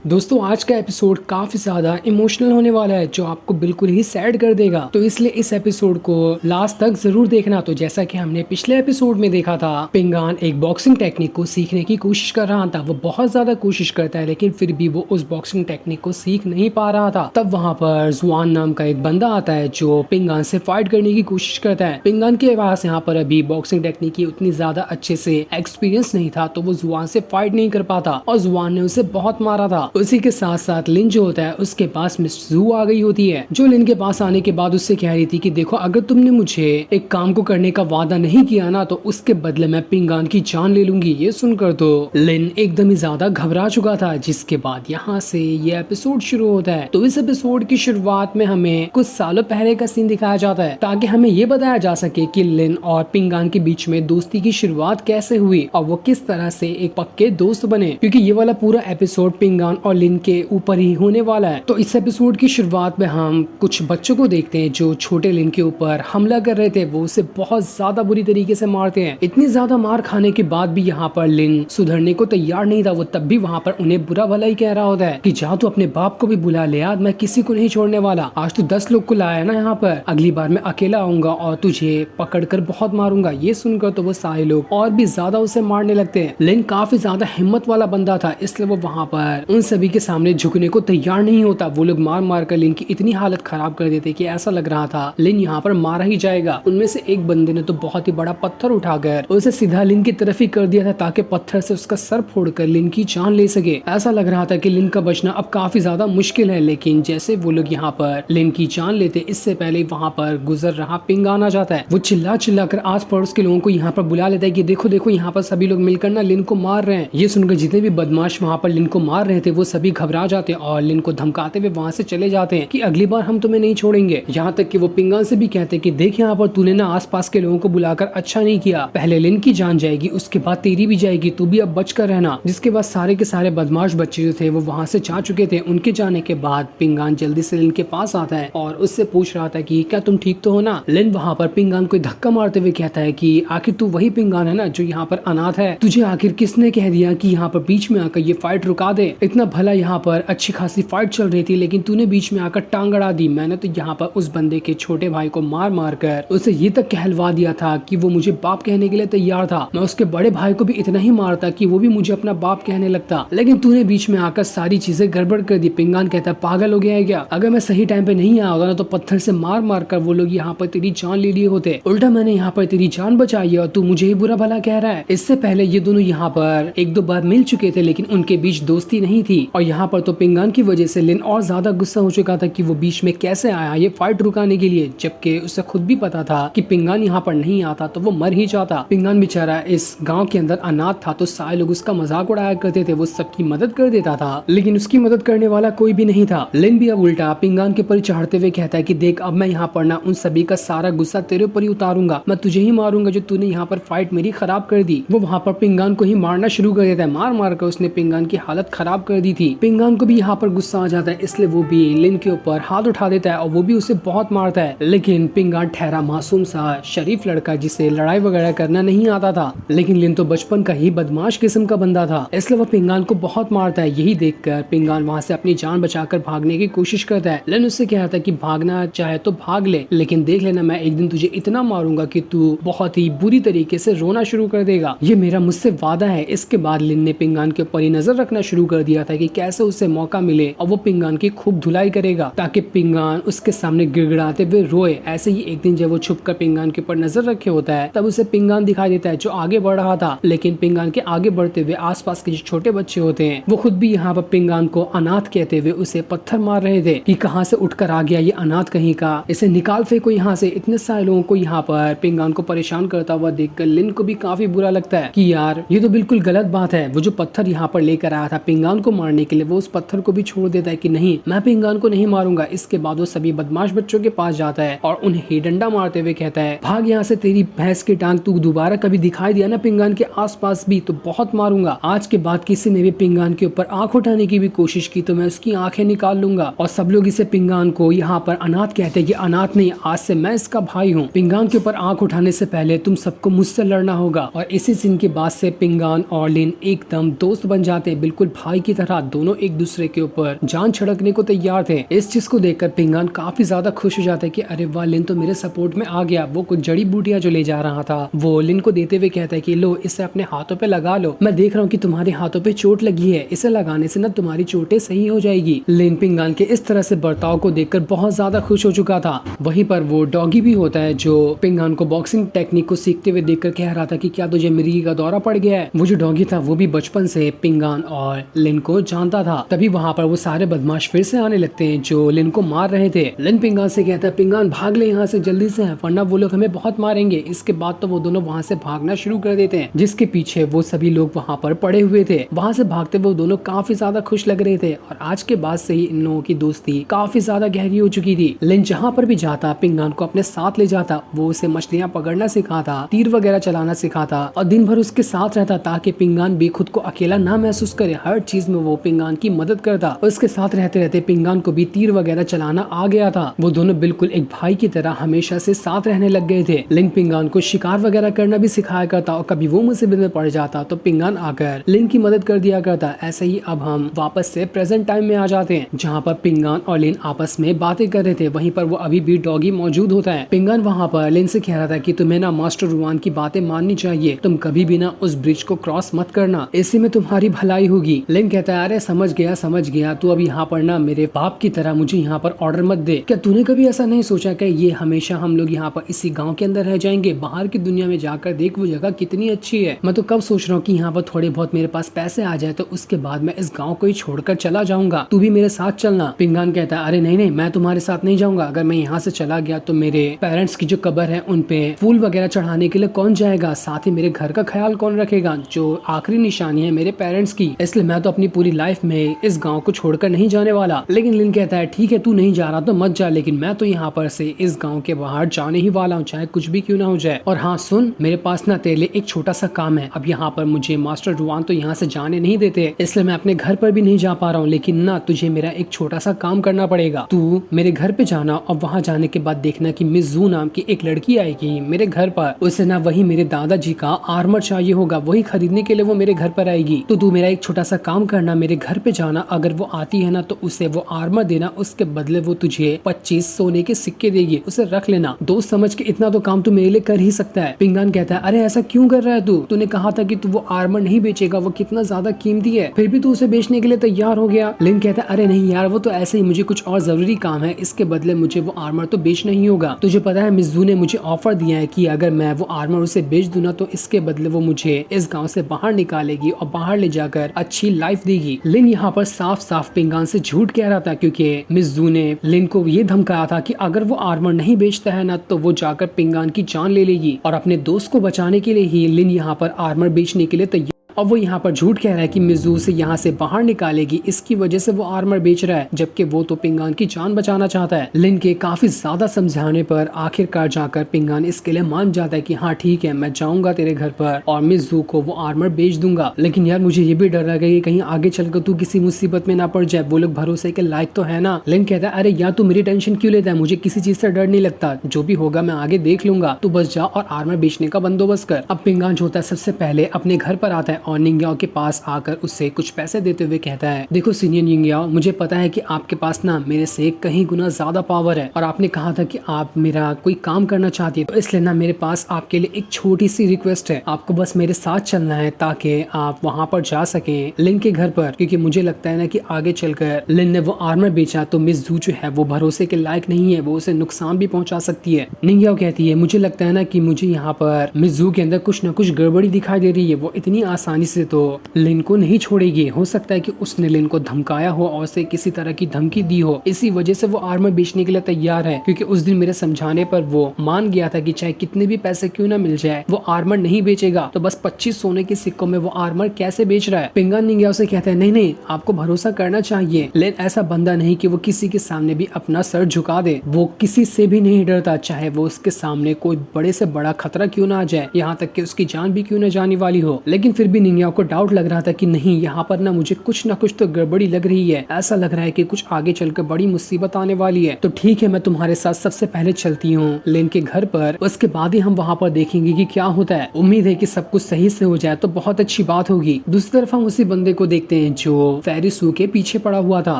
दोस्तों आज का एपिसोड काफी ज्यादा इमोशनल होने वाला है जो आपको बिल्कुल ही सैड कर देगा। तो इसलिए इस एपिसोड को लास्ट तक जरूर देखना। तो जैसा कि हमने पिछले एपिसोड में देखा था, पिंगान एक बॉक्सिंग टेक्निक को सीखने की कोशिश कर रहा था। वो बहुत ज्यादा कोशिश करता है लेकिन फिर भी वो उस बॉक्सिंग टेक्निक को सीख नहीं पा रहा था। तब वहाँ पर जुआन नाम का एक बंदा आता है जो पिंगान से फाइट करने की कोशिश करता है। पिंगान के पास यहाँ पर अभी बॉक्सिंग टेक्निक की उतनी ज्यादा अच्छे से एक्सपीरियंस नहीं था, तो वो जुआन से फाइट नहीं कर पाता और जुआन ने उसे बहुत मारा था। उसी के साथ साथ लिन जो होता है उसके पास मिस जू आ गई होती है, जो लिन के पास आने के बाद उससे कह रही थी कि देखो, अगर तुमने मुझे एक काम को करने का वादा नहीं किया ना तो उसके बदले मैं पिंगान की जान ले लूंगी। ये सुनकर तो लिन एकदम ही ज्यादा घबरा चुका था। जिसके बाद यहाँ से ये एपिसोड शुरू होता है। तो इस एपिसोड की शुरुआत में हमें कुछ सालों पहले का सीन दिखाया जाता है ताकि हमें ये बताया जा सके कि लिन और पिंगान के बीच में दोस्ती की शुरुआत कैसे हुई और वो किस तरह से एक पक्के दोस्त बने, क्योंकि ये वाला पूरा एपिसोड पिंगान और लिन के ऊपर ही होने वाला है। तो इस एपिसोड की शुरुआत में हम कुछ बच्चों को देखते हैं जो छोटे लिन के ऊपर हमला कर रहे थे। वो उसे बहुत ज्यादा बुरी तरीके से मारते हैं। इतनी ज्यादा मार खाने के बाद भी यहाँ पर लिन सुधरने को तैयार नहीं था। वो तब भी वहाँ पर उन्हें बुरा भला ही कह रहा होता है कि जा तू अपने बाप को भी बुला ले, यार मैं किसी को नहीं छोड़ने वाला। आज तू 10 लोग को लाया ना यहाँ पर, अगली बार मैं अकेला आऊंगा और तुझे पकड़ कर बहुत मारूंगा। ये सुनकर तो वो सारे लोग और भी ज्यादा उसे मारने लगते हैं। लिन काफी ज्यादा हिम्मत वाला बंदा था, इसलिए वो वहाँ पर उन सभी के सामने झुकने को तैयार नहीं होता। वो लोग मार मार कर लिन की इतनी हालत खराब कर देते कि ऐसा लग रहा था लिन यहाँ पर मारा ही जाएगा। उनमें से एक बंदे ने तो बहुत ही बड़ा पत्थर उठाकर उसे सीधा लिन की तरफ ही कर दिया था ताकि पत्थर से उसका सर फोड़कर लिन की जान ले सके। ऐसा लग रहा था कि लिन का बचना अब काफी ज्यादा मुश्किल है, लेकिन जैसे वो लोग यहाँ पर लिन की जान लेते इससे पहले वहाँ पर गुजर रहा पिंगान आ जाता है। वो चिल्ला चिल्ला कर आस पड़ोस के लोगों को यहाँ पर बुला लेता है कि देखो देखो, यहाँ पर सभी लोग मिलकर ना लिन को मार रहे हैं। ये सुनकर जितने भी बदमाश वहाँ पर लिन को मार रहे थे वो सभी घबरा जाते हैं और लिन को धमकाते हुए वहाँ से चले जाते हैं कि अगली बार हम तुम्हें नहीं छोड़ेंगे। यहाँ तक कि वो पिंगान से भी कहते हैं कि देख, यहाँ पर तूने ना आसपास के लोगों को बुलाकर अच्छा नहीं किया। पहले लिन की जान जाएगी, उसके बाद तेरी भी जाएगी, तू भी अब बच कर रहना। जिसके बाद सारे के सारे बदमाश बच्चे जो थे वो वहाँ से जा चुके थे। उनके जाने के बाद पिंगान जल्दी से लिन के पास आता है और उससे पूछ रहा था कि क्या तुम ठीक तो हो ना। लिन वहाँ पर पिंगान को धक्का मारते हुए कहता है कि आखिर तू वही पिंगान है ना जो यहाँ पर अनाथ है। तुझे आखिर किसने कह दिया कि यहाँ पर बीच में आकर ये फाइट रुका दे। इतना भला यहाँ पर अच्छी खासी फाइट चल रही थी लेकिन तूने बीच में आकर टांग अड़ा दी। मैंने तो यहाँ पर उस बंदे के छोटे भाई को मार मार कर उसे ये तक कहलवा दिया था कि वो मुझे बाप कहने के लिए तैयार था। मैं उसके बड़े भाई को भी इतना ही मारता कि वो भी मुझे अपना बाप कहने लगता, लेकिन तूने बीच में आकर सारी चीजें गड़बड़ कर दी। पिंगान कहता है पागल हो गया है क्या? अगर मैं सही टाइम पे नहीं आया होता ना तो पत्थर से मार मार कर वो लोग यहाँ पर तेरी जान ले लिए होते। उल्टा मैंने यहाँ पर तेरी जान बचाई है और तू मुझे ही बुरा भला कह रहा है। इससे पहले ये दोनों यहाँ पर एक दो बार मिल चुके थे लेकिन उनके बीच दोस्ती नहीं थी और यहाँ पर तो पिंगान की वजह से लिन और ज्यादा गुस्सा हो चुका था कि वो बीच में कैसे आया ये फाइट रुकाने के लिए, जबकि उसे खुद भी पता था कि पिंगान यहाँ पर नहीं आता तो वो मर ही जाता। पिंगान बेचारा इस गांव के अंदर अनाथ था तो सारे लोग उसका मजाक उड़ाया करते थे। वो सबकी मदद कर देता था लेकिन उसकी मदद करने वाला कोई भी नहीं था। लिन भी अब उल्टा पिंगान के ऊपर चढ़ते हुए कहता है कि देख, अब मैं यहाँ पर ना उन सभी का सारा गुस्सा तेरे ऊपर ही उतारूंगा। मैं तुझे ही मारूंगा जो तूने यहाँ पर फाइट मेरी खराब कर दी। वो वहाँ पर पिंगान को ही मारना शुरू कर देता है। मार मार कर उसने पिंगान की हालत खराब कर दी थी। पिंगान को भी यहाँ पर गुस्सा आ जाता है, इसलिए वो भी लिन के ऊपर हाथ उठा देता है और वो भी उसे बहुत मारता है। लेकिन पिंगान ठहरा मासूम सा शरीफ लड़का जिसे लड़ाई वगैरह करना नहीं आता था, लेकिन लिन तो बचपन का ही बदमाश किस्म का बंदा था, इसलिए वो पिंगान को बहुत मारता है। यही देखकर पिंगान वहाँ से अपनी जान बचाकर भागने की कोशिश करता है। लिन उससे कहता है कि भागना चाहे तो भाग ले, लेकिन देख लेना मैं एक दिन तुझे इतना मारूंगा कि तू बहुत ही बुरी तरीके से रोना शुरू कर देगा। ये मेरा मुझसे वादा है। इसके बाद लिन ने पिंगान के ऊपर नजर रखना शुरू कर दिया था कि कैसे उसे मौका मिले और वो पिंगान की खूब धुलाई करेगा ताकि पिंगान उसके सामने गिड़गिड़ाते हुए रोए। ऐसे ही एक दिन जब वो छुप कर पिंगान के ऊपर नजर रखे होता है तब उसे पिंगान दिखाई देता है जो आगे बढ़ रहा था, लेकिन पिंगान के आगे बढ़ते हुए आसपास के जो छोटे बच्चे होते हैं वो खुद भी यहाँ पर पिंगान को अनाथ कहते हुए उसे पत्थर मार रहे थे कि कहाँ से उठकर आ गया ये अनाथ कहीं का, इसे निकाल फेंको यहाँ से। इतने सारे लोगों को यहाँ पर पिंगान को परेशान करता हुआ देखकर लिन को भी काफी बुरा लगता है कि यार ये तो बिल्कुल गलत बात है। वो जो पत्थर यहाँ पर लेकर आया था पिंगान को मारने के लिए, वो उस पत्थर को भी छोड़ देता है कि नहीं, मैं पिंगान को नहीं मारूंगा। इसके बाद वो सभी बदमाश बच्चों के पास जाता है और उन्हें ही डंडा मारते हुए कहता है भाग यहाँ से, तेरी भैंस की टांग तू दोबारा कभी दिखाई दिया ना पिंगान के आसपास भी तो बहुत मारूंगा। आज के बाद किसी ने भी पिंगान के ऊपर आंख उठाने की भी कोशिश की तो मैं उसकी आंखें निकाल लूंगा। और सब लोग इसे पिंगान को यहाँ पर अनाथ कहते हैं कि अनाथ नहीं, आज से मैं इसका भाई हूँ। पिंगान के ऊपर आंख उठाने से पहले तुम सबको मुझसे लड़ना होगा। और इसी सीन के बाद से पिंगान और लिन एकदम दोस्त बन जाते हैं, बिल्कुल भाई की तरह तरह दोनों एक दूसरे के ऊपर जान छिड़कने को तैयार थे। इस चीज को देखकर पिंगान काफी ज्यादा खुश हो जाता है कि अरे वाह, लिन तो मेरे सपोर्ट में आ गया। वो कुछ जड़ी बूटियां जो ले जा रहा था वो लिन को देते हुए कहता है कि लो, इसे अपने हाथों पे लगा लो। मैं देख रहा हूँ कि तुम्हारे हाथों पे चोट लगी है, इसे लगाने से ना तुम्हारी चोटें सही हो जाएगी। लिन पिंगान के इस तरह से बर्ताव को देखकर बहुत ज्यादा खुश हो चुका था। वहीं पर वो डॉगी भी होता है जो पिंगान को बॉक्सिंग टेक्निक को सीखते हुए देखकर कह रहा था कि क्या तुझे मिर्गी का दौरा पड़ गया है। वो जो डॉगी था वो भी बचपन से पिंगान और लिन को जानता था। तभी वहाँ पर वो सारे बदमाश फिर से आने लगते हैं जो लिन को मार रहे थे। लिन पिंगान से कहता है पिंगान भाग ले यहाँ से जल्दी से, वरना वो लोग हमें बहुत मारेंगे। इसके बाद तो वो दोनों वहाँ से भागना शुरू कर देते हैं, जिसके पीछे वो सभी लोग वहाँ पर पड़े हुए थे। वहाँ से भागते वो दोनों काफी ज्यादा खुश लग रहे थे और आज के बाद से ही इन लोगों की दोस्ती काफी ज्यादा गहरी हो चुकी थी। लिन जहाँ पर भी जाता पिंगान को अपने साथ ले जाता। वो उसे मछलियाँ पकड़ना सिखाता, तीर वगैरह चलाना सिखाता और दिन भर उसके साथ रहता ताकि पिंगान भी खुद को अकेला ना महसूस करे। हर चीज में वो पिंगान की मदद करता। उसके साथ रहते रहते पिंगान को भी तीर वगैरह चलाना आ गया था। वो दोनों बिल्कुल एक भाई की तरह हमेशा से साथ रहने लग गए थे। लिन पिंगान को शिकार वगैरह करना भी सिखाया करता और कभी वो मुसीबत में पड़ जाता तो पिंगान आकर लिन की मदद कर दिया करता। ऐसे ही अब हम वापस से प्रेजेंट टाइम में आ जाते हैं जहाँ पर पिंगान और लिन आपस में बातें कर रहे थे। वहीं पर वो अभी भी डॉगी मौजूद होता है। पिंगान वहाँ पर लिन से कह रहा था कि तुम्हें ना मास्टर रुआन की बातें माननी चाहिए, तुम कभी भी ना उस ब्रिज को क्रॉस मत करना, इसी में तुम्हारी भलाई होगी। लिन कहता है अरे समझ गया, तू अब यहाँ पर ना मेरे बाप की तरह मुझे यहाँ पर ऑर्डर मत दे। क्या तूने कभी ऐसा नहीं सोचा कि ये हमेशा हम लोग यहाँ पर इसी गाँव के अंदर रह जाएंगे? बाहर की दुनिया में जाकर देख वो जगह कितनी अच्छी है। मैं तो कब सोच रहा हूँ कि यहाँ पर थोड़े बहुत मेरे पास पैसे आ जाए तो उसके बाद मैं इस गाँव को ही छोड़कर चला जाऊंगा, तू भी मेरे साथ चलना। पिंगान कहता है अरे नहीं, मैं तुम्हारे साथ नहीं जाऊंगा। अगर मैं यहाँ से चला गया तो मेरे पेरेंट्स की जो कब्र है उन पे फूल वगैरह चढ़ाने के लिए कौन जाएगा? साथ ही मेरे घर का ख्याल कौन रखेगा, जो आखिरी निशानी है मेरे पेरेंट्स की? इसलिए मैं तो अपनी पूरी लाइफ में इस गाँव को छोड़कर नहीं जाने वाला। लेकिन लिन कहता है ठीक है, तू नहीं जा रहा तो मत जा, लेकिन मैं तो यहाँ पर से इस गाँव के बाहर जाने ही वाला हूँ, चाहे कुछ भी क्यों ना हो जाए। और हाँ सुन, मेरे पास ना तेरे लिए एक छोटा सा काम है। अब यहाँ पर मुझे मास्टर रुआन तो यहाँ से जाने नहीं देते, इसलिए मैं अपने घर पर भी नहीं जा पा रहा हूँ। लेकिन ना तुझे मेरा एक छोटा सा काम करना पड़ेगा। तू मेरे घर पे जाना और वहाँ जाने के बाद देखना कि मिस जू नाम की एक लड़की आएगी मेरे घर पर। उसे ना वही मेरे दादाजी का आर्मर चाहिए होगा, वही खरीदने के लिए वो मेरे घर पर आएगी। तो तू मेरा एक छोटा सा काम करना, मेरे घर पे जाना, अगर वो आती है ना तो उसे वो आर्मर देना, उसके बदले वो तुझे 25 सोने के सिक्के देगी, उसे रख लेना। दोस्त समझ के इतना तो काम तू मेरे लिए कर ही सकता है। पिंगान कहता है अरे ऐसा क्यों कर रहा है तू? तूने कहा था कि तू वो आर्मर नहीं बेचेगा, वो कितना ज्यादा कीमती है, फिर भी तू उसे बेचने के लिए तैयार हो गया। लिन कहता है अरे नहीं यार, वो तो ऐसे ही मुझे कुछ और जरूरी काम है, इसके बदले मुझे वो आर्मर तो बेचना ही होगा। तुझे पता है मिस जू ने मुझे ऑफर दिया है कि अगर मैं वो आर्मर उसे बेच दूं ना तो इसके बदले वो मुझे इस गाँव से बाहर निकालेगी और बाहर ले जाकर अच्छी लाइफ देगी। लिन यहाँ पर साफ साफ पिंगान से झूठ कह रहा था क्योंकि मिस जू ने लिन को ये धमकाया था कि अगर वो आर्मर नहीं बेचता है ना तो वो जाकर पिंगान की जान ले लेगी। और अपने दोस्त को बचाने के लिए ही लिन यहाँ पर आर्मर बेचने के लिए तैयार। और वो यहाँ पर झूठ कह रहा है कि मिज़ू से यहाँ से बाहर निकालेगी, इसकी वजह से वो आर्मर बेच रहा है, जबकि वो तो पिंगान की जान बचाना चाहता है। लिन के काफी ज्यादा समझाने पर आखिरकार जाकर पिंगान इसके लिए मान जाता है कि हाँ ठीक है, मैं जाऊंगा तेरे घर पर और मिज़ू को वो आर्मर बेच दूंगा। लेकिन यार मुझे ये भी डर लगा कि कहीं आगे चलकर तू किसी मुसीबत में ना पड़ जाए, वो लोग भरोसे के लायक तो है ना। लिन कहता है अरे यार तू मेरी टेंशन क्यों लेता है, मुझे किसी चीज से डर नहीं लगता, जो भी होगा मैं आगे देख लूंगा, तू बस जा और आर्मर बेचने का बंदोबस्त कर। अब पिंगान जो होता है सबसे पहले अपने घर पर आता है और निंग्याओ के पास आकर उससे कुछ पैसे देते हुए कहता है देखो सीनियर निंग्याओ, मुझे पता है कि आपके पास ना मेरे से कहीं गुना ज्यादा पावर है और आपने कहा था कि आप मेरा कोई काम करना चाहती है, तो इसलिए ना मेरे पास आपके लिए एक छोटी सी रिक्वेस्ट है, आपको बस मेरे साथ चलना है ताकि आप वहाँ पर जा सके लिन के घर पर, क्योंकि मुझे लगता है ना कि आगे चलकर लिन ने वो आर्मर बेचा तो मिस जू जो है वो भरोसे के लायक नहीं है, वो उसे नुकसान भी पहुंचा सकती है। निंग्याओ कहती है मुझे लगता है ना कि मुझे यहाँ पर मिस जू के अंदर कुछ न कुछ गड़बड़ी दिखाई दे रही है, वो इतनी आसानी से तो लिन को नहीं छोड़ेगी, हो सकता है कि उसने लिन को धमकाया हो और उसे किसी तरह की धमकी दी हो, इसी वजह से वो आर्मर बेचने के लिए तैयार है, क्योंकि उस दिन मेरे समझाने पर वो मान गया था कि चाहे कितने भी पैसे क्यों ना मिल जाए वो आर्मर नहीं बेचेगा, तो बस 25 सोने के सिक्कों में वो आर्मर कैसे बेच रहा है। पिंगान निंग्याओ से कहते हैं नहीं नहीं, आपको भरोसा करना चाहिए, लिन ऐसा बंदा नहीं कि वो किसी के सामने भी अपना सर झुका दे, वो किसी से भी नहीं डरता, चाहे वो उसके सामने कोई बड़े से बड़ा खतरा क्यों ना आ जाए, यहाँ तक कि उसकी जान भी क्यों न जाने वाली हो। लेकिन फिर भी भी निंगिया को डाउट लग रहा था कि नहीं, यहाँ पर ना मुझे कुछ ना कुछ तो गड़बड़ी लग रही है, ऐसा लग रहा है कि कुछ आगे चलकर बड़ी मुसीबत आने वाली है। तो ठीक है, मैं तुम्हारे साथ सबसे पहले चलती हूँ लिन के घर पर, उसके बाद ही हम वहाँ पर देखेंगे कि क्या होता है। उम्मीद है कि सब कुछ सही से हो जाए तो बहुत अच्छी बात होगी। दूसरी तरफ हम उसी बंदे को देखते हैं जो फेरी सू के पीछे पड़ा हुआ था।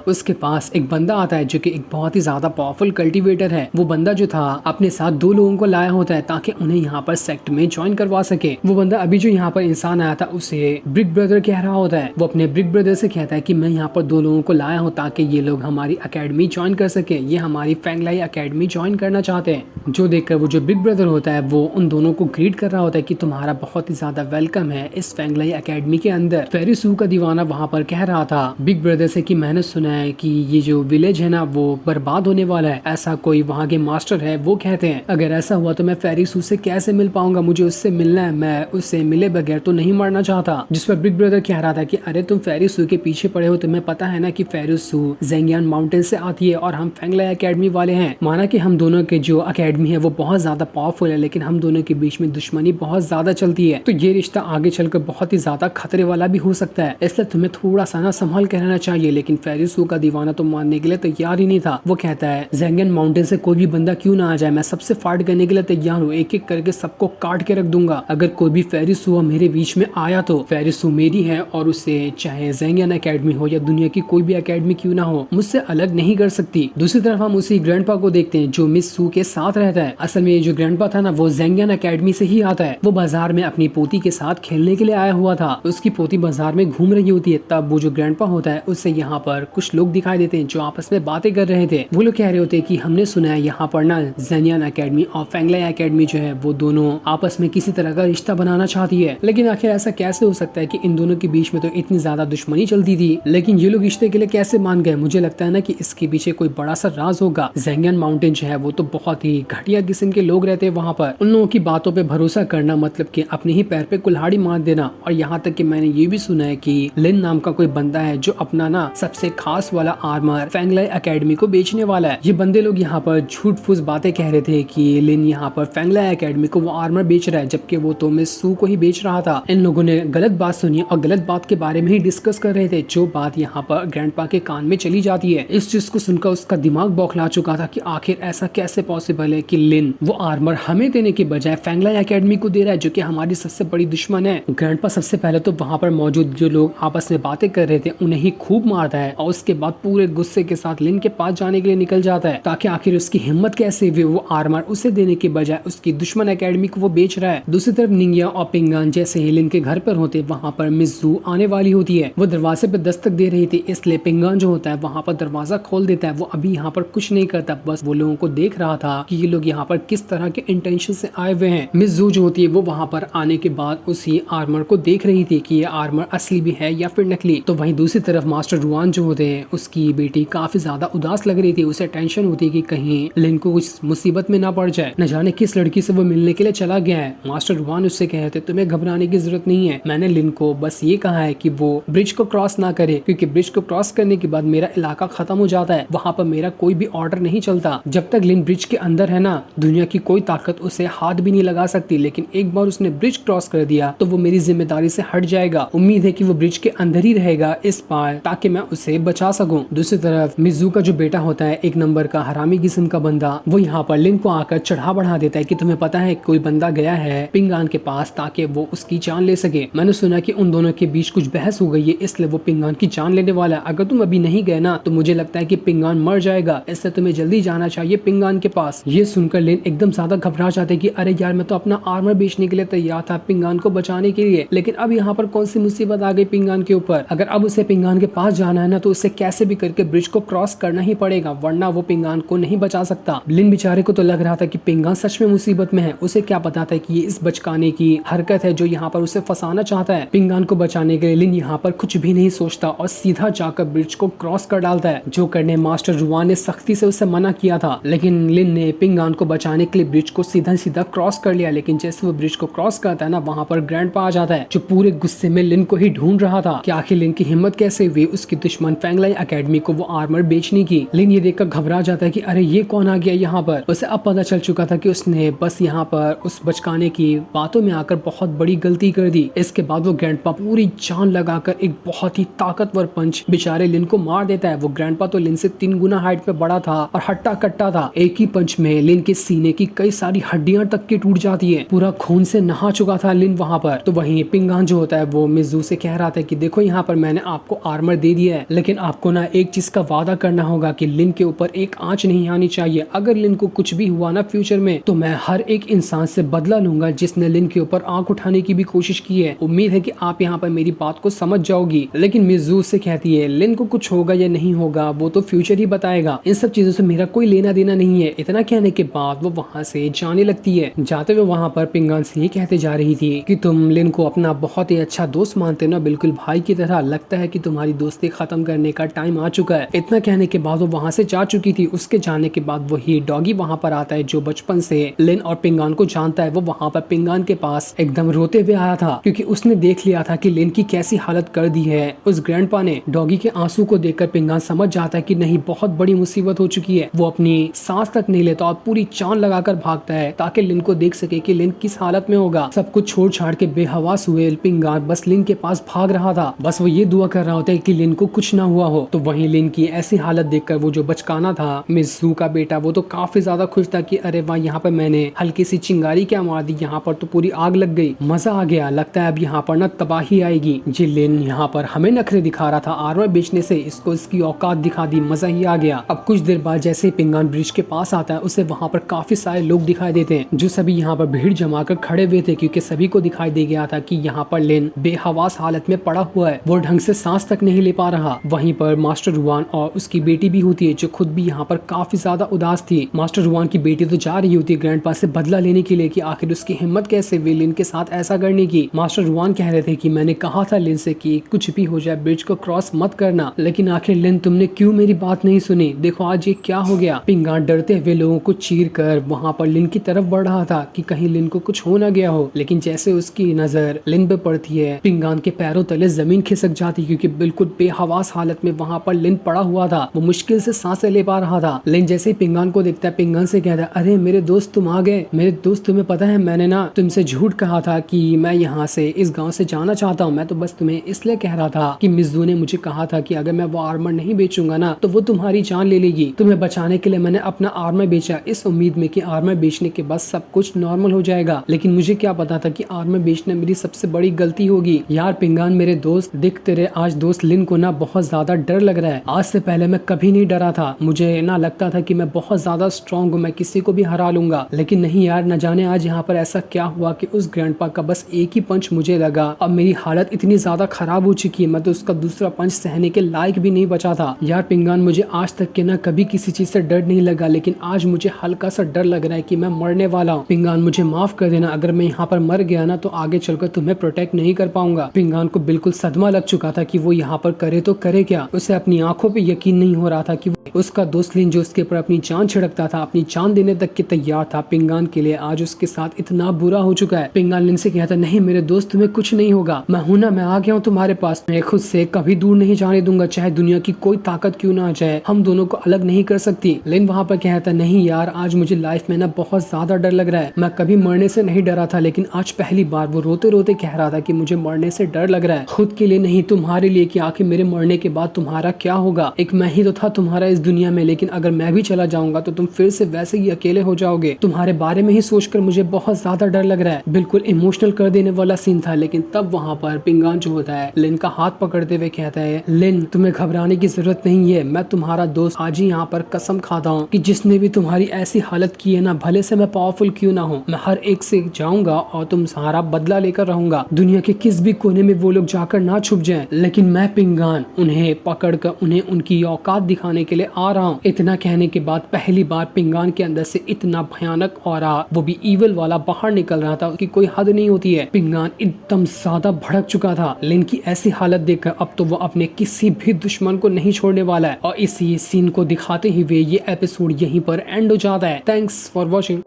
उसके पास एक बंदा आता है जो कि एक बहुत ही ज्यादा पावरफुल कल्टीवेटर है। वो बंदा जो था अपने साथ 2 लोगों को लाया होता है ताकि उन्हें यहाँ पर सेक्ट में ज्वाइन करवा सके। वो बंदा अभी जो यहाँ पर इंसान आया था उसे ब्रिक ब्रदर कह रहा होता है। वो अपने ब्रिक ब्रदर से कहता है कि मैं यहाँ पर 2 लोगों को लाया हूँ ताकि ये लोग हमारी अकेडमी ज्वाइन कर सके, ये हमारी फेंगलाई अकेडमी ज्वाइन करना चाहते हैं। जो देखकर वो जो ब्रिक ब्रदर होता है वो उन दोनों को ग्रीट कर रहा होता है कि तुम्हारा बहुत ही ज्यादा वेलकम है इस फेंगलाई अकेडमी के अंदर। फेरी सू का दीवाना वहाँ पर कह रहा था बिग ब्रदर से कि मैंने सुना है कि ये जो विलेज है ना वो बर्बाद होने वाला है, ऐसा कोई वहाँ के मास्टर है वो कहते हैं। अगर ऐसा हुआ तो मैं फेरी सू से कैसे मिल पाऊंगा, मुझे उससे मिलना है, मैं उससे मिले बगैर तो नहीं मरना चाहता। जिस पर बिग ब्रदर कह रहा था कि अरे तुम फेरी सू के पीछे पड़े हो, तुम्हें पता है ना कि फेरी सू जेंगियान माउंटेन से आती है और हम फेंगलाई अकेडमी वाले हैं। माना कि हम दोनों के जो अकेडमी है वो बहुत ज्यादा पावरफुल है, लेकिन हम दोनों के बीच में दुश्मनी बहुत ज्यादा चलती है, तो ये रिश्ता आगे चलकर बहुत ही ज्यादा खतरे वाला भी हो सकता है, इसलिए तुम्हें थोड़ा सा ना संभाल के रहना चाहिए। लेकिन फेरी सू का दीवाना तो मानने के लिए तैयार ही नहीं था। वो कहता है जेंगियान माउंटेन से कोई भी बंदा क्यों ना आ जाए, मैं सबसे फाइट करने के लिए तैयार हूँ, एक एक करके सबको काट के रख दूंगा। अगर कोई भी फेरी सू मेरे बीच में आया तो फेरी सू मेरी है और उसे चाहे जेंगियान अकेडमी हो या दुनिया की कोई भी अकेडमी क्यों ना हो, मुझसे अलग नहीं कर सकती। दूसरी तरफ हम उसी ग्रैंडपा को देखते हैं जो मिस सू के साथ रहता है। असल में ये जो ग्रैंडपा था ना वो जेंगियान अकेडमी से ही आता है। वो बाजार में अपनी पोती के साथ खेलने के लिए आया हुआ था। उसकी पोती बाजार में घूम रही होती है, तब वो जो ग्रैंडपा होता है उससे यहाँ पर कुछ लोग दिखाई देते हैं जो आपस में बातें कर रहे थे। वो लोग कह रहे होते हैं कि हमने सुना है यहाँ पर ना जेंगियान अकेडमी और फेंगलाई अकेडमी जो है वो दोनों आपस में किसी तरह का रिश्ता बनाना चाहती है, लेकिन आखिर ऐसा कैसे हो सकता है कि इन दोनों के बीच में तो इतनी ज्यादा दुश्मनी चलती थी, लेकिन ये लोग रिश्ते के लिए कैसे मान गए। मुझे लगता है ना कि इसके पीछे कोई बड़ा सा राज होगा। जेंगियान माउंटेन जो है वो तो बहुत ही घटिया किस्म के लोग रहते हैं वहाँ पर, उन लोगों की बातों पे भरोसा करना मतलब कि अपने ही पैर पे कुल्हाड़ी मार देना। और यहाँ तक कि मैंने ये भी सुना है कि लिन नाम का कोई बंदा है जो अपना ना सबसे खास वाला आर्मर फेंगलाई अकेडमी को बेचने वाला है। ये बंदे लोग यहाँ पर झूठ फूस बातें कह रहे थे कि लिन यहाँ पर फेंगलाई अकेडमी को वो आर्मर बेच रहा है, जबकि वो तो मिस सू को ही बेच रहा था। इन लोगों ने गलत बात सुनी और गलत बात के बारे में ही डिस्कस कर रहे थे, जो बात यहाँ पर ग्रैंडपा के कान में चली जाती है। इस चीज को सुनकर उसका दिमाग बौखला चुका था कि आखिर ऐसा कैसे पॉसिबल है कि लिन वो आर्मर हमें देने के बजाय फेंगलाई अकेडमी को दे रहा है जो कि हमारी सबसे बड़ी दुश्मन है। ग्रैंडपा सबसे पहले तो वहाँ पर मौजूद जो लोग आपस में बातें कर रहे थे उन्हें ही खूब मारता है और उसके बाद पूरे गुस्से के साथ लिन के पास जाने के लिए निकल जाता है, ताकि आखिर उसकी हिम्मत कैसे हुई वो आर्मर उसे देने के बजाय उसकी दुश्मन अकेडमी को वो बेच रहा है। दूसरी तरफ निंगिया और पिंगान जैसे ही लिन के घर पर होते वहाँ पर मिस जू आने वाली होती है। वो दरवाजे पे दस्तक दे रही थी, इसलिए पिंगान जो होता है वहाँ पर दरवाजा खोल देता है। वो अभी यहाँ पर कुछ नहीं करता, बस वो लोगों को देख रहा था कि ये लोग यहाँ पर किस तरह के इंटेंशन से आए हुए हैं। मिस जू जो होती है वो वहाँ पर आने के बाद उसी आर्मर को देख रही थी कि ये आर्मर असली भी है या फिर नकली। तो वहीं दूसरी तरफ मास्टर रुआन जो होते हैं उसकी बेटी काफी ज्यादा उदास लग रही थी, उसे टेंशन होती है कि कहीं लिन को कुछ मुसीबत में ना पड़ जाए, न जाने किस लड़की से वो मिलने के लिए चला गया है। मास्टर रुआन उससे कहते तुम्हें घबराने की जरूरत नहीं है, मैंने लिन को बस ये कहा है कि वो ब्रिज को क्रॉस ना करे, क्योंकि ब्रिज को क्रॉस करने के बाद मेरा इलाका खत्म हो जाता है, वहाँ पर मेरा कोई भी ऑर्डर नहीं चलता। जब तक लिन ब्रिज के अंदर है ना दुनिया की कोई ताकत उसे हाथ भी नहीं लगा सकती, लेकिन एक बार उसने ब्रिज क्रॉस कर दिया तो वो मेरी जिम्मेदारी से हट जाएगा। उम्मीद है कि वो ब्रिज के अंदर ही रहेगा इस बार ताकि मैं उसे बचा सकूं। दूसरी तरफ मिजू का जो बेटा होता है एक नंबर का हरामी किस्म का बंदा, वो यहाँ पर लिन को आकर चढ़ा बढ़ा देता है कि तुम्हें पता है कोई बंदा गया है पिंगान के पास ताकि वो उसकी जान ले सके। मैंने सुना कि उन दोनों के बीच कुछ बहस हो गई है, इसलिए वो पिंगान की जान लेने वाला है। अगर तुम अभी नहीं गए ना तो मुझे लगता है कि पिंगान मर जाएगा, इससे तुम्हें जल्दी जाना चाहिए पिंगान के पास। ये सुनकर लिन एकदम ज्यादा घबरा जाते कि अरे यार मैं तो अपना आर्मर बेचने के लिए तैयार था पिंगान को बचाने के लिए, लेकिन अब यहाँ पर कौन सी मुसीबत आ गई पिंगान के ऊपर। अगर अब उसे पिंगान के पास जाना है ना तो उसे कैसे भी करके ब्रिज को क्रॉस करना ही पड़ेगा, वरना वो पिंगान को नहीं बचा सकता। लिन बेचारे को तो लग रहा था कि पिंगान सच में मुसीबत में है, उसे क्या पता था कि ये इस बचकाने की हरकत है जो यहाँ पर उसे फंसाना चाहता है। पिंगान को बचाने के लिए लिन यहाँ पर कुछ भी नहीं सोचता और सीधा जाकर ब्रिज को क्रॉस कर डालता है, जो करने मास्टर रुआन ने सख्ती से उसे मना किया था। लेकिन लिन ने पिंगान को बचाने के लिए ब्रिज को सीधा सीधा क्रॉस कर लिया, लेकिन जैसे वो ब्रिज को क्रॉस करता है ना वहाँ पर ग्रैंडपा आ जाता है, जो पूरे गुस्से में लिन को ही ढूंढ रहा था कि आखिर लिन की हिम्मत कैसे हुई उसकी दुश्मन फेंगलाई अकेडमी को वो आर्मर बेचने की। लिन ये देखकर घबरा जाता है कि अरे ये कौन आ गया यहाँ पर। उसे अब पता चल चुका था कि उसने बस यहाँ पर उस बचकाने की बातों में आकर बहुत बड़ी गलती कर दी। इसके बाद वो ग्रैंडपा पूरी जान लगाकर एक बहुत ही ताकतवर पंच बेचारे लिन को मार देता है। वो ग्रैंडपा तो लिन से 3 गुना हाइट पे बड़ा था और हट्टा कट्टा था। एक ही पंच में लिन के सीने की कई सारी हड्डियां तक की टूट जाती है। पूरा खून से नहा चुका था लिन वहां पर। तो वहीं पिंगान जो होता है वो मिज़ू से कह रहा था कि देखो यहाँ पर मैंने आपको आर्मर दे दिया है, लेकिन आपको ना एक चीज का वादा करना होगा कि लिन के ऊपर एक आंच नहीं आनी चाहिए। अगर लिन को कुछ भी हुआ ना फ्यूचर में तो मैं हर एक इंसान से बदला लूंगा जिसने लिन के ऊपर आंख उठाने की भी कोशिश की है। उम्मीद है कि आप यहाँ पर मेरी बात को समझ जाओगी। लेकिन मिज़ू से कहती है लिन को कुछ होगा या नहीं होगा वो तो फ्यूचर ही बताएगा, इन सब चीजों से मेरा कोई लेना देना नहीं है। इतना कहने के बाद वो वहाँ से जाने लगती है। जाते हुए वहाँ पर पिंगान से ये कहते जा रही थी कि तुम लिन को अपना बहुत ही अच्छा दोस्त मानते हो ना, बिल्कुल भाई की तरह। लगता है कि तुम्हारी दोस्ती खत्म करने का टाइम आ चुका है। इतना कहने के बाद वो वहाँ से जा चुकी थी। उसके जाने के बाद वही डॉगी वहाँ पर आता है जो बचपन से लिन और पिंगान को जानता है। वो वहाँ पर पिंगान के पास एकदम रोते हुए आया था क्योंकि उसने देख लिया था कि लिन की कैसी हालत कर दी है उस ग्रैंडपा ने। डॉगी के आंसू को देखकर पिंगान समझ जाता है कि नहीं, बहुत बड़ी मुसीबत हो चुकी है। वो अपनी सांस तक नहीं लेता और पूरी जान लगाकर भागता है ताकि लिन को देख सके कि लिन किस हालत में होगा। सब कुछ छोड़ छाड़ के बेहवास हुए पिंगान बस लिन के पास भाग रहा था। बस वो ये दुआ कर रहा होता है कि लिन को कुछ ना हुआ हो। तो वहीं लिन की ऐसी हालत देखकर वो जो बचकाना था मिज़ू का बेटा वो तो काफी ज्यादा खुश था कि अरे वाह, यहाँ पर मैंने हल्की सी चिंगारी क्या मार दी, यहाँ पर तो पूरी आग लग गई, मजा आ गया। लगता है अब यहाँ पर ना तबाही आएगी। जी लिन यहाँ पर हमें नखरे दिखा रहा था आर्मर बेचने से, इसको इसकी औकात दिखा दी, मजा ही आ गया। अब कुछ देर बाद जैसे पिंगान ब्रिज के पास आता है उसे वहाँ पर काफी सारे लोग दिखाई देते हैं जो सभी यहाँ पर भीड़ जमा कर खड़े हुए थे क्योंकि सभी को दिखाई दे गया था कि यहाँ पर लिन बेहवास हालत में पड़ा हुआ है। वो ढंग से सांस तक नहीं ले पा रहा। वहीं पर मास्टर रुआन और उसकी बेटी भी होती है जो खुद भी यहाँ पर काफी ज्यादा उदास थी। मास्टर रुआन की बेटी तो जा रही होती है ग्रैंडपा से बदला लेने के लिए कि आखिर उसकी हिम्मत कैसे हुई लिन के साथ ऐसा करने की। मास्टर रुआन कह रहे थे कि मैंने कहा था लिन से कि कुछ भी हो जाए ब्रिज को क्रॉस मत करना, लेकिन आखिर लिन तुमने क्यों मेरी बात नहीं सुनी। देखो आज ये क्या हो गया। पिंगान डरते हुए लोगों को चीर कर वहाँ पर लिन की तरफ बढ़ रहा था कि कहीं लिन को कुछ हो ना गया हो। लेकिन जैसे उसकी नजर लिन पे पड़ती है पिंगान के पैरों तले जमीन खिसक जाती क्योंकि बिल्कुल बेहवास हालत में वहाँ पर लिन पड़ा हुआ था। वो मुश्किल से सांसें ले पा रहा था। लिन जैसे ही पिंगान को देखता है पिंगान से कहता है अरे मेरे दोस्त तुम आ गए। मेरे दोस्त तुम्हें पता है मैंने ना तुमसे झूठ कहा था कि मैं यहाँ से इस गाँव से जाना चाहता हूँ। मैं तो बस तुम्हें इसलिए कह रहा था कि मिज़ू ने मुझे कहा था कि अगर मैं वो आर्मर नहीं बेचूंगा ना तो वो तुम्हारी जान ले लेगी। तुम्हें बचाने के लिए मैंने अपना आर्मर बेचा इस उम्मीद में कि आर्मर बेचने के बाद सब कुछ नॉर्मल हो जाएगा। लेकिन मुझे क्या पता था कि आर्मर बेचना मेरी सबसे बड़ी गलती होगी। यार पिंगान मेरे दोस्त, दिख तेरे आज दोस्त लिन को ना बहुत ज्यादा डर लग रहा है। आज से पहले मैं कभी नहीं डरा था। मुझे ना लगता था कि मैं बहुत ज्यादा स्ट्रॉन्ग हूँ, मैं किसी को भी हरा लूंगा। लेकिन नहीं यार, न जाने आज यहाँ पर ऐसा क्या हुआ कि उस ग्रैंडपा का बस एक ही पंच मुझे लगा। अब मेरी हालत इतनी ज्यादा खराब हो चुकी है, मैं तो उसका दूसरा पंच सहने के लायक भी नहीं बचा था। यार पिंगान मुझे आज तक के ना कभी किसी चीज से डर नहीं लगा, लेकिन आज मुझे हल्का सा डर लग रहा है कि मैं मरने वाला हूँ। पिंगान मुझे माफ कर देना, अगर मैं यहाँ पर मर गया ना तो आगे चलकर तुम्हें प्रोटेक्ट नहीं कर पाऊंगा। पिंगान को बिल्कुल सदमा लग चुका था कि वो यहाँ पर करे तो करे क्या। उसे अपनी आंखों पे यकीन नहीं हो रहा था कि उसका दोस्त लिन जो उसके ऊपर अपनी जान छिड़कता था, अपनी जान देने तक के तैयार था पिंगान के लिए, आज उसके साथ इतना बुरा हो चुका है। पिंगान लिन से कहता नहीं मेरे दोस्त तुम्हें कुछ नहीं होगा, मैं हूं ना, मैं आ गया हूँ तुम्हारे पास, मैं खुद से कभी दूर नहीं जाने दूंगा, चाहे दुनिया की कोई ताकत क्यों ना आ जाए, हम दोनों को अलग नहीं कर सकती। लिन वहाँ पर कहता नहीं यार, आज मुझे लाइफ में ना बहुत ज्यादा डर लग रहा है। मैं कभी मरने से नहीं डरा था, लेकिन आज पहली बार वो रोते रोते कह रहा था कि मुझे मरने से डर लग रहा है। खुद के लिए नहीं, तुम्हारे लिए, कि आखिर मेरे मरने के बाद तुम्हारा क्या होगा। एक मैं ही तो था तुम्हारा इस दुनिया में, लेकिन अगर मैं भी चला जाऊंगा तो तुम फिर से वैसे ही अकेले हो जाओगे। तुम्हारे बारे में ही सोचकर मुझे बहुत ज्यादा डर लग रहा है। बिल्कुल इमोशनल कर देने वाला सीन था। लेकिन तब वहाँ पर पिंगान जो होता है लिन का हाथ पकड़ते हुए कहता है लिन तुम्हें घबराने की जरूरत नहीं है, मैं तुम्हारा दोस्त। आज ही यहाँ पर कसम खाता हूँ कि जिसने भी तुम्हारी ऐसी हालत की है ना, भले से मैं पावरफुल क्यों ना हूँ, मैं हर एक से जाऊंगा और तुम सारा बदला लेकर रहूंगा। दुनिया के किस भी कोने में वो लोग जाकर ना छुप जाएं, लेकिन मैं पिंगान उन्हें पकड़कर उन्हें उनकी औकात दिखाने के लिए आ रहा हूँ। इतना कहने के बाद पहली बार पिंगान के अंदर से इतना भयानक ऑरा, वो भी ईवल वाला, बाहर निकल रहा था। उसकी कोई हद नहीं होती है। पिंगान एकदम ज्यादा भड़क चुका था। लिन की ऐसी हालत देखकर अब तो वो अपने किसी भी दुश्मन को नहीं छोड़ने वाला है। और इसी सीन को दिखाते हुए ये एपिसोड यहीं पर एंड हो जाता है। Thanks for watching.